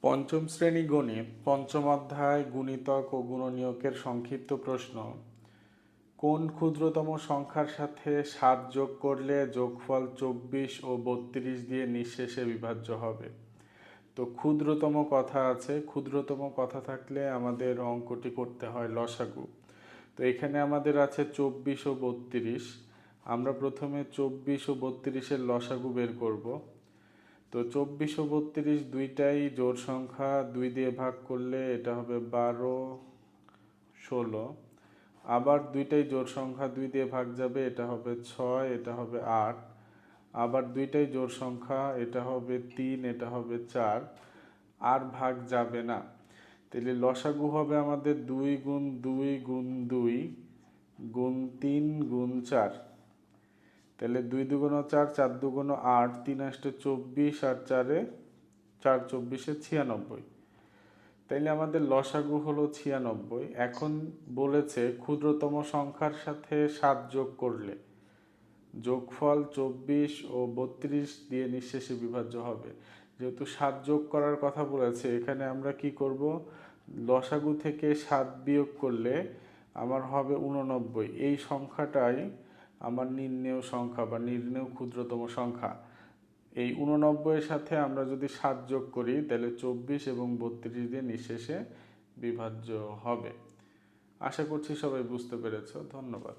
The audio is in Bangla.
পঞ্চম শ্রেণী গণিত পঞ্চম অধ্যায় গুণিতক ও গুণনীয়কের সংক্ষিপ্ত প্রশ্ন। কোন ক্ষুদ্রতম সংখ্যার সাথে 7 যোগ করলে যোগফল 24 ও 32 দিয়ে নিঃশেষে বিভাজ্য হবে? তো ক্ষুদ্রতম কথা আছে, ক্ষুদ্রতম কথা থাকলে আমাদের অঙ্কটি করতে হয় লসাগু। তো এখানে আমাদের আছে 24 ও 32। আমরা প্রথমে 24 ও 32-এর লসাগু বের করব। তো 24 ও 32 দুইটাই জোড় সংখ্যা, 2 দিয়ে ভাগ করলে এটা হবে 12, 16। আবার দুইটাই জোড় সংখ্যা, 2 দিয়ে ভাগ যাবে, এটা হবে 6, এটা হবে 8। আবার দুইটাই জোড় সংখ্যা, এটা হবে 3, এটা হবে 4। আর ভাগ যাবে না। তাহলে লসাগু হবে আমাদের 2 গুণ 2 গুণ 2 গুণ 3 গুণ 4। তাহলে 2 দুগুণ 4, 4 দুগুণ 8, 3 আষ্টে 24, আর 4-এ 4 24-এ 96। তাইলে আমাদের লসাগু হলো 96। এখন বলেছে ক্ষুদ্রতম সংখ্যার সাথে 7 যোগ করলে যোগফল 24 ও 32 দিয়ে নিঃশেষে বিভাজ্য হবে। যেহেতু 7 যোগ করার কথা বলেছে, এখানে আমরা কি করব, লসাগু থেকে 7 বিয়োগ করলে আমার হবে 89। এই সংখ্যাটাই আমার নির্ণেয় সংখ্যা বা নির্ণেয় ক্ষুদ্রতম সংখ্যা। এই 89-এর সাথে আমরা যদি 7 যোগ করি তাহলে 24 এবং 32 দিয়ে নিঃশেষে বিভাজ্য হবে। আশা করছি সবাই বুঝতে পেরেছ। ধন্যবাদ।